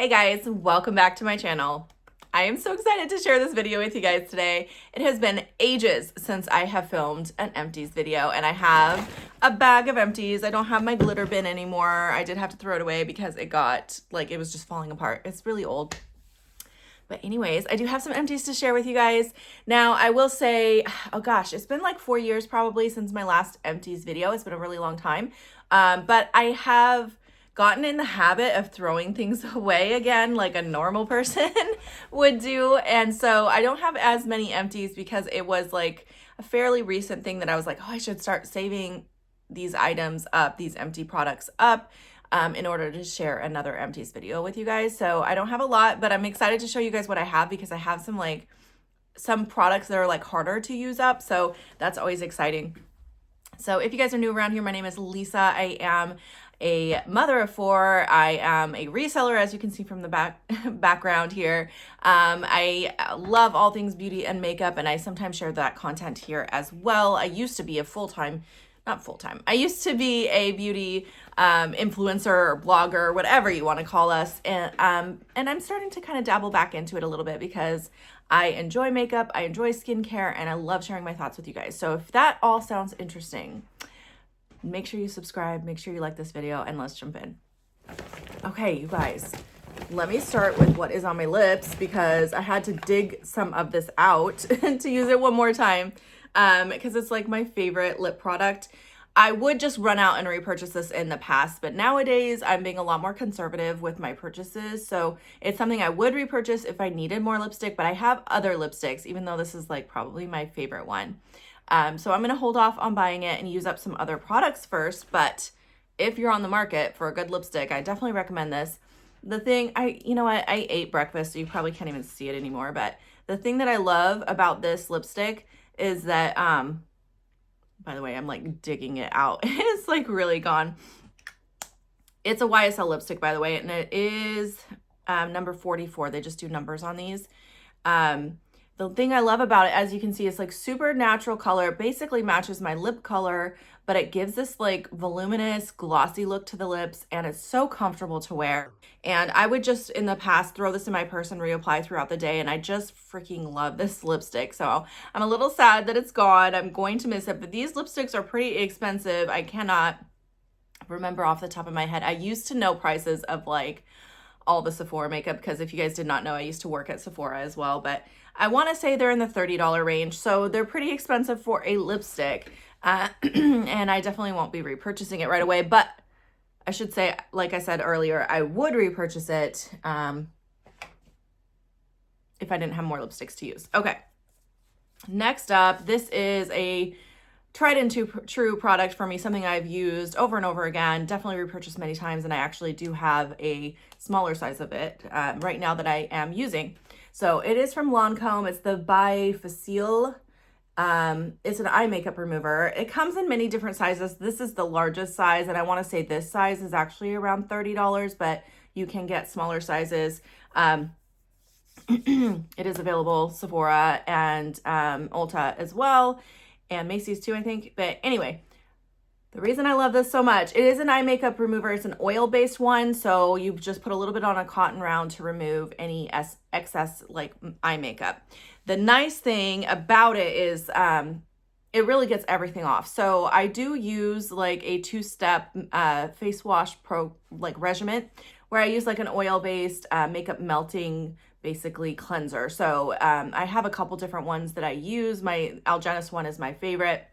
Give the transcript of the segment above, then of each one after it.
Hey guys, welcome back to my channel. I am so excited to share this video with you guys today. It has been ages since I have filmed an empties video, and I have a bag of empties. I don't have my glitter bin anymore. I did have to throw it away because it was just falling apart. It's really old. But anyways, I do have some empties to share with you guys. Now, I will say, oh gosh, it's been like 4 years probably since my last empties video. It's been a really long time. But I have gotten in the habit of throwing things away again like a normal person would do. And so I don't have as many empties because it was like a fairly recent thing that I was like, oh, I should start saving these items up, these empty products up, in order to share another empties video with you guys. So I don't have a lot, but I'm excited to show you guys what I have because I have some products that are like harder to use up. So that's always exciting. So if you guys are new around here, my name is Lisa. I am a mother of 4. I am a reseller, as you can see from the background here. I love all things beauty and makeup, and I sometimes share that content here as well. I used to be a I used to be a beauty influencer or blogger, whatever you want to call us. And I'm starting to kind of dabble back into it a little bit because I enjoy makeup, I enjoy skincare, and I love sharing my thoughts with you guys. So if that all sounds interesting, make sure you subscribe, make sure you like this video, and let's jump in. Okay, you guys, let me start with what is on my lips because I had to dig some of this out to use it one more time because it's like my favorite lip product. I would just run out and repurchase this in the past, but nowadays I'm being a lot more conservative with my purchases. So it's something I would repurchase if I needed more lipstick, but I have other lipsticks, even though this is like probably my favorite one. So I'm going to hold off on buying it and use up some other products first. But if you're on the market for a good lipstick, I definitely recommend this. I ate breakfast, so you probably can't even see it anymore. But the thing that I love about this lipstick is that, by the way, I'm like digging it out. It's like really gone. It's a YSL lipstick, by the way, and it is number 44. They just do numbers on these. The thing I love about it, as you can see, is like super natural color. It basically matches my lip color, but it gives this like voluminous, glossy look to the lips, and it's so comfortable to wear. And I would just, in the past, throw this in my purse and reapply throughout the day, and I just freaking love this lipstick. So I'm a little sad that it's gone. I'm going to miss it, but these lipsticks are pretty expensive. I cannot remember off the top of my head. I used to know prices of like all the Sephora makeup because if you guys did not know, I used to work at Sephora as well, but I want to say they're in the $30 range, so they're pretty expensive for a lipstick, and I definitely won't be repurchasing it right away, but I should say, like I said earlier, I would repurchase it if I didn't have more lipsticks to use. Okay, next up, this is a tried and true product for me, something I've used over and over again, definitely repurchased many times, and I actually do have a smaller size of it right now that I am using. So it is from Lancome. It's the Bifacil. It's an eye makeup remover. It comes in many different sizes. This is the largest size, and I want to say this size is actually around $30, but you can get smaller sizes. It is available Sephora and Ulta as well, and Macy's too, I think. But anyway, the reason I love this so much, it is an eye makeup remover. It's an oil-based one, so you just put a little bit on a cotton round to remove any excess like eye makeup. The nice thing about it is it really gets everything off. So I do use like a 2-step face wash regimen where I use like an oil-based makeup melting basically cleanser. So I have a couple different ones that I use. My Algenist one is my favorite.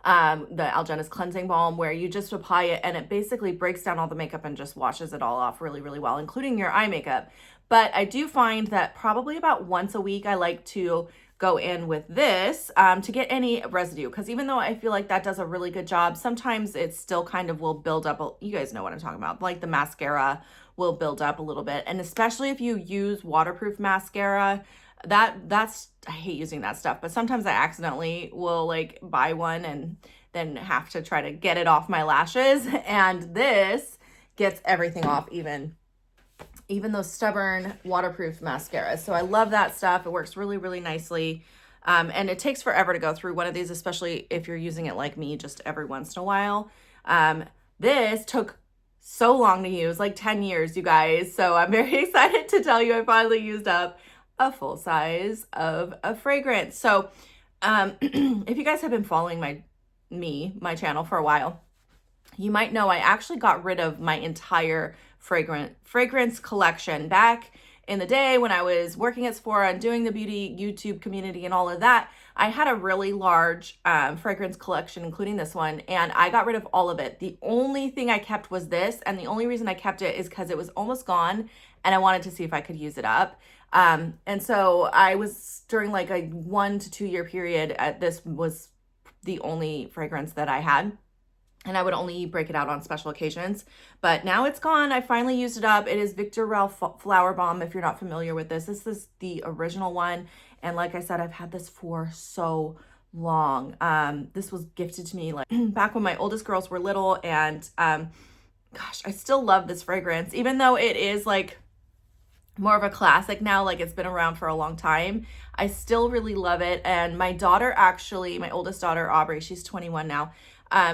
The Algenist cleansing balm, where you just apply it and it basically breaks down all the makeup and just washes it all off really, really well, including your eye makeup. But I do find that probably about once a week, I like to go in with this to get any residue, because even though I feel like that does a really good job, sometimes it still kind of will build up. You guys know what I'm talking about. Like the mascara will build up a little bit. And especially if you use waterproof mascara, that's I hate using that stuff, but sometimes I accidentally will like buy one and then have to try to get it off my lashes, and this gets everything off, even those stubborn waterproof mascaras. So I love that stuff. It works really, really nicely. And it takes forever to go through one of these, especially if you're using it like me just every once in a while. This took so long to use, like 10 years, you guys. So I'm very excited to tell you I finally used up a full size of a fragrance. So if you guys have been following my channel for a while, you might know I actually got rid of my entire fragrance collection back in the day when I was working at Sephora and doing the beauty YouTube community and all of that. I had a really large fragrance collection, including this one, and I got rid of all of it. The only thing I kept was this, and the only reason I kept it is because it was almost gone, and I wanted to see if I could use it up. And so I was, during like a 1 to 2 year period, this was the only fragrance that I had. And I would only break it out on special occasions. But now it's gone. I finally used it up. It is Victor Ralph Flower Bomb, if you're not familiar with this. This is the original one. And like I said, I've had this for so long. This was gifted to me like back when my oldest girls were little. And gosh, I still love this fragrance. Even though it is like more of a classic now, like it's been around for a long time, I still really love it. And my daughter actually, my oldest daughter, Aubrey, she's 21 now,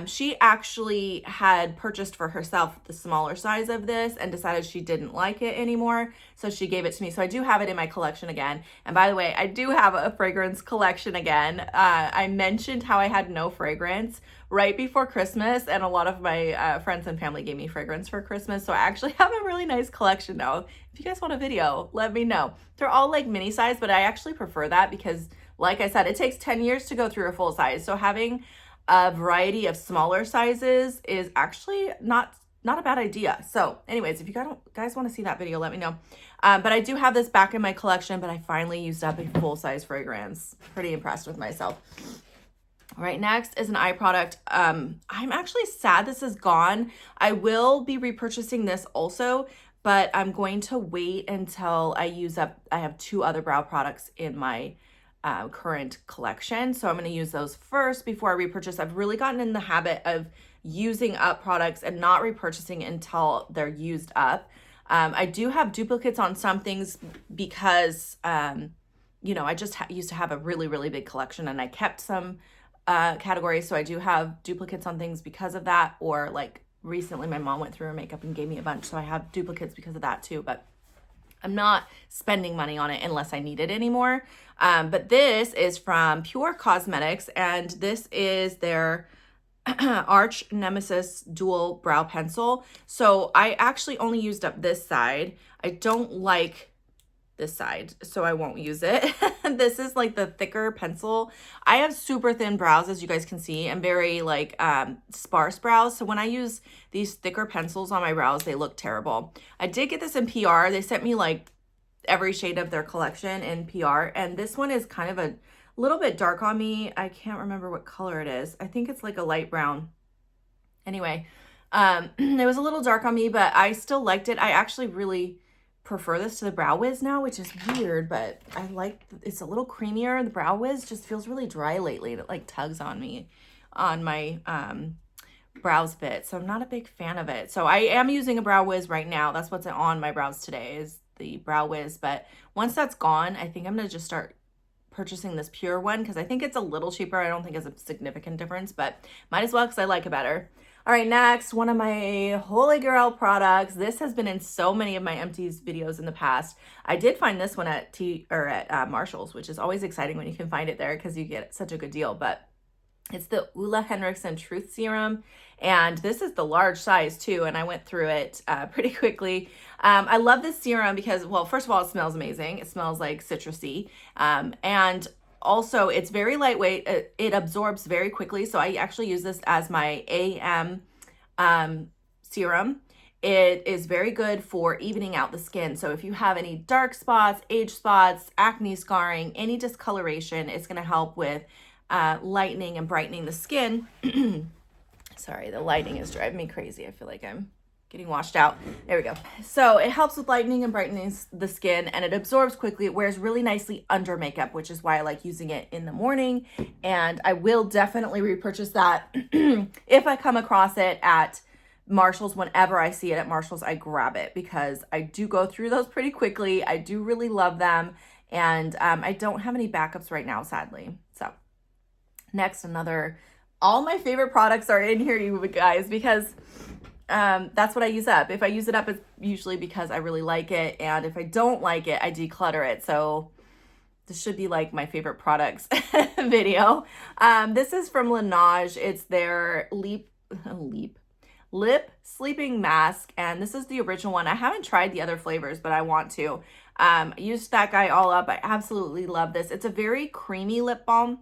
she actually had purchased for herself the smaller size of this and decided she didn't like it anymore. So she gave it to me. So I do have it in my collection again. And by the way, I do have a fragrance collection again. I mentioned how I had no fragrance right before Christmas, and a lot of my friends and family gave me fragrance for Christmas. So I actually have a really nice collection now. If you guys want a video, let me know. They're all like mini size, but I actually prefer that because, like I said, it takes 10 years to go through a full size. So having a variety of smaller sizes is actually not a bad idea. So anyways, if you guys want to see that video, let me know. But I do have this back in my collection, but I finally used up a full-size fragrance. Pretty impressed with myself. All right, next is an eye product. I'm actually sad this is gone. I will be repurchasing this also, but I'm going to wait until I use up, I have 2 other brow products in my current collection. So I'm going to use those first before I repurchase. I've really gotten in the habit of using up products and not repurchasing until they're used up. I do have duplicates on some things because, you know, I just used to have a really, really big collection and I kept some categories. So I do have duplicates on things because of that. Or like recently my mom went through her makeup and gave me a bunch. So I have duplicates because of that too. But I'm not spending money on it unless I need it anymore. But this is from Pure Cosmetics, and this is their Arch Nemesis Dual Brow Pencil. So I actually only used up this side. I don't like this side, so I won't use it. This is like the thicker pencil. I have super thin brows, as you guys can see, and very like sparse brows. So when I use these thicker pencils on my brows, they look terrible. I did get this in PR. They sent me like every shade of their collection in PR, and this one is kind of a little bit dark on me. I can't remember what color it is. I think it's like a light brown. Anyway, it was a little dark on me, but I still liked it. I actually really prefer this to the Brow Wiz now, which is weird, but I like it's a little creamier. The Brow Wiz just feels really dry lately, and it like tugs on me on my brows bit, so I'm not a big fan of it. So I am using a Brow Wiz right now. That's what's on my brows today, is the Brow Wiz. But once that's gone, I think I'm gonna just start purchasing this Pure one because I think it's a little cheaper. I don't think it's a significant difference, but might as well because I like it better. All right, next, one of my holy grail products. This has been in so many of my Empties videos in the past. I did find this one at Marshall's, which is always exciting when you can find it there because you get such a good deal. But it's the Ulla Henriksen Truth Serum, and this is the large size too, and I went through it pretty quickly. I love this serum because, well, first of all, it smells amazing. It smells like citrusy, and also, it's very lightweight. It absorbs very quickly. So I actually use this as my AM serum. It is very good for evening out the skin. So if you have any dark spots, age spots, acne scarring, any discoloration, it's going to help with lightening and brightening the skin. Sorry, the lighting is driving me crazy. I feel like I'm getting washed out. There we go. So it helps with lightening and brightening the skin, and it absorbs quickly. It wears really nicely under makeup, which is why I like using it in the morning. And I will definitely repurchase that if I come across it at Marshall's. Whenever I see it at Marshall's, I grab it because I do go through those pretty quickly. I do really love them. And I don't have any backups right now, sadly. So next, all my favorite products are in here, you guys, because that's what I use up. If I use it up, it's usually because I really like it. And if I don't like it, I declutter it. So this should be like my favorite products video. This is from Laneige. It's their lip sleeping mask, and this is the original one. I haven't tried the other flavors, but I want to. I used that guy all up. I absolutely love this. It's a very creamy lip balm.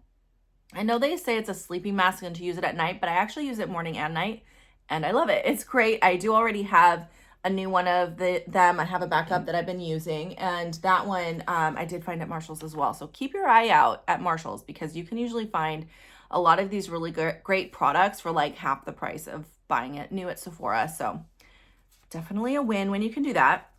I know they say it's a sleeping mask and to use it at night, but I actually use it morning and night, and I love it. It's great. I do already have a new one of them. I have a backup that I've been using, and that one I did find at Marshall's as well. So keep your eye out at Marshall's, because you can usually find a lot of these really great products for like half the price of buying it new at Sephora. So definitely a win when you can do that.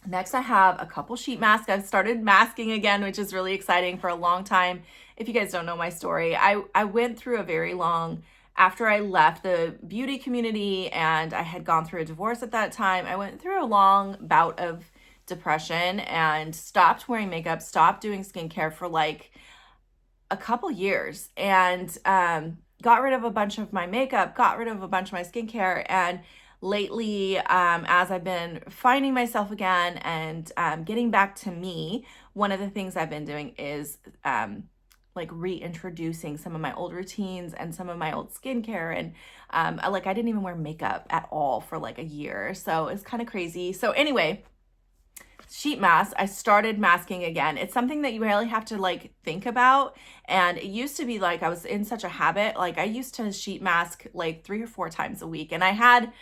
Next, I have a couple sheet masks. I've started masking again, which is really exciting. For a long time, if you guys don't know my story, I went through a very long, after I left the beauty community and I had gone through a divorce at that time, I went through a long bout of depression and stopped wearing makeup, stopped doing skincare for like a couple years, and got rid of a bunch of my makeup, got rid of a bunch of my skincare. And lately, as I've been finding myself again and getting back to me, one of the things I've been doing is like reintroducing some of my old routines and some of my old skincare. And like I didn't even wear makeup at all for like a year. So it's kind of crazy. So anyway, sheet mask, I started masking again. It's something that you really have to like think about. And it used to be like I was in such a habit. Like I used to sheet mask like 3 or 4 times a week. And I had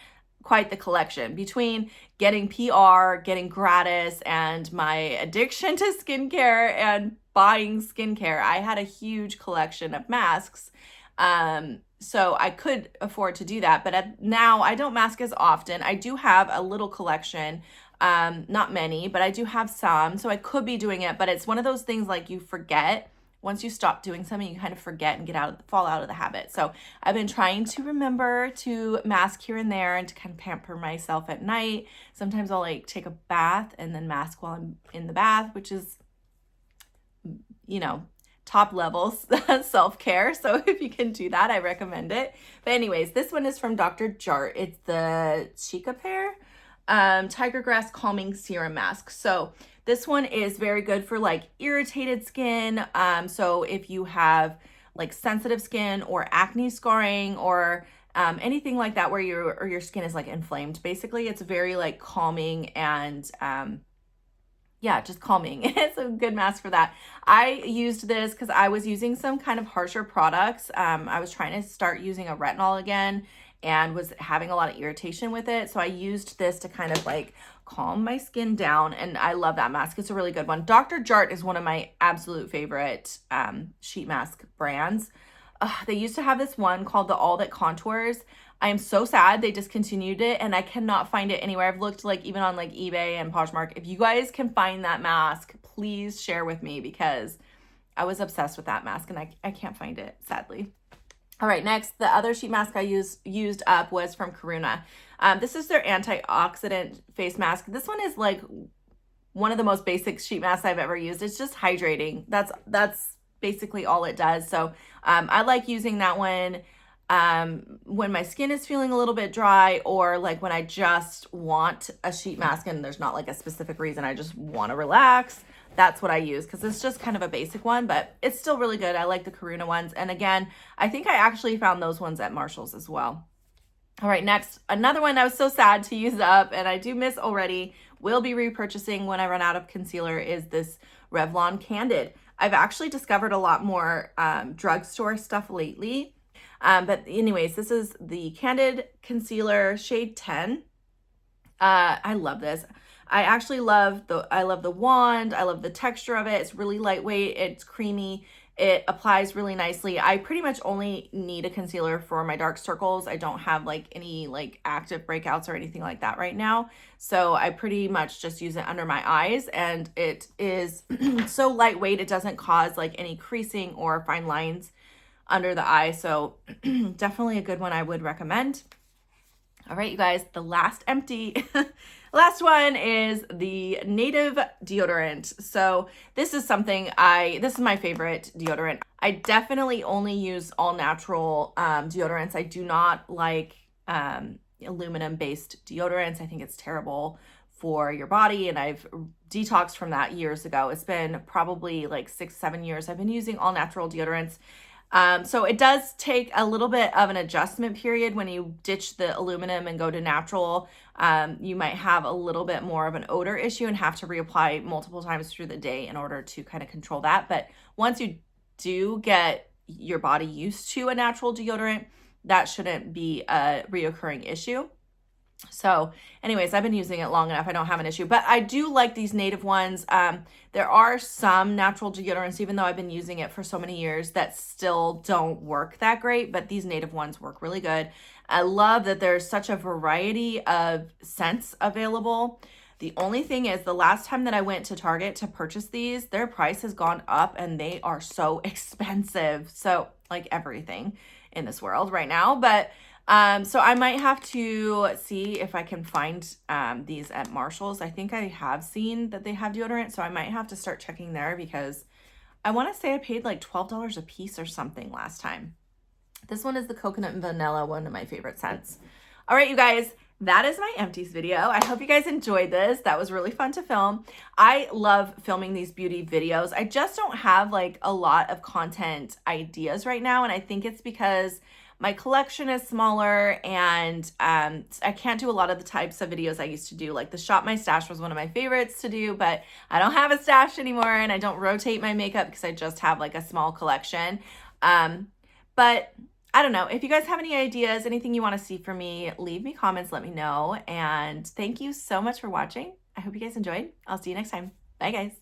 quite the collection between getting PR, getting gratis, and my addiction to skincare and buying skincare. I had a huge collection of masks. So I could afford to do that. But now I don't mask as often. I do have a little collection. Not many, but I do have some, so I could be doing it, but it's one of those things like you forget. Once you stop doing something, you kind of forget and fall out of the habit. So I've been trying to remember to mask here and there and to kind of pamper myself at night. Sometimes I'll like take a bath and then mask while I'm in the bath, which is, you know, top levels self-care. So if you can do that, I recommend it. But anyways, this one is from Dr. Jart. It's the Chica Pear Tiger Grass Calming Serum Mask. So this one is very good for like irritated skin. So if you have like sensitive skin or acne scarring or anything like that where your skin is like inflamed, basically it's very like calming and yeah, just calming. It's a good mask for that. I used this because I was using some kind of harsher products. I was trying to start using a retinol again and was having a lot of irritation with it. So I used this to kind of like calm my skin down, and I love that mask. It's a really good one. Dr. Jart is one of my absolute favorite sheet mask brands. They used to have this one called the All That Contours. I am so sad they discontinued it, and I cannot find it anywhere. I've looked like even on like eBay and Poshmark. If you guys can find that mask, please share with me, because I was obsessed with that mask and I can't find it, sadly. All right, next, the other sheet mask I used up was from Karuna. This is their antioxidant face mask. This one is like one of the most basic sheet masks I've ever used. It's just hydrating. That's basically all it does. So I like using that one when my skin is feeling a little bit dry, or like when I just want a sheet mask and there's not like a specific reason, I just want to relax. That's what I use, because it's just kind of a basic one, but it's still really good. I like the Karuna ones. And again, I think I actually found those ones at Marshall's as well. All right, next, another one I was so sad to use up and I do miss already, will be repurchasing when I run out of concealer, is this Revlon Candid. I've actually discovered a lot more drugstore stuff lately. But anyways, this is the Candid Concealer Shade 10. I love this. I actually love the wand. I love the texture of it. It's really lightweight. It's creamy. It applies really nicely. I pretty much only need a concealer for my dark circles. I don't have like any like active breakouts or anything like that right now. So I pretty much just use it under my eyes, and it is so lightweight. It doesn't cause like any creasing or fine lines under the eye. So definitely a good one I would recommend. All right, you guys, the last empty, last one is the Native deodorant. So this is something this is my favorite deodorant. I definitely only use all natural deodorants. I do not like aluminum-based deodorants. I think it's terrible for your body, and I've detoxed from that years ago. It's been probably like 6-7 years I've been using all natural deodorants. So it does take a little bit of an adjustment period when you ditch the aluminum and go to natural. You might have a little bit more of an odor issue and have to reapply multiple times through the day in order to kind of control that. But once you do get your body used to a natural deodorant, that shouldn't be a reoccurring issue. So anyways, I've been using it long enough. I don't have an issue, but I do like these native ones. There are some natural deodorants, even though I've been using it for so many years, that still don't work that great, but these native ones work really good. I love that there's such a variety of scents available. The only thing is, the last time that I went to Target to purchase these, their price has gone up and they are so expensive. So like everything in this world right now, but so I might have to see if I can find these at Marshall's. I think I have seen that they have deodorant, so I might have to start checking there, because I want to say I paid like $12 a piece or something last time. This one is the coconut and vanilla, one of my favorite scents. All right, you guys, that is my empties video. I hope you guys enjoyed this. That was really fun to film. I love filming these beauty videos. I just don't have like a lot of content ideas right now, and I think it's because my collection is smaller, and I can't do a lot of the types of videos I used to do. Like the Shop My Stash was one of my favorites to do, but I don't have a stash anymore, and I don't rotate my makeup because I just have like a small collection. But I don't know. If you guys have any ideas, anything you want to see from me, leave me comments, let me know. And thank you so much for watching. I hope you guys enjoyed. I'll see you next time. Bye, guys.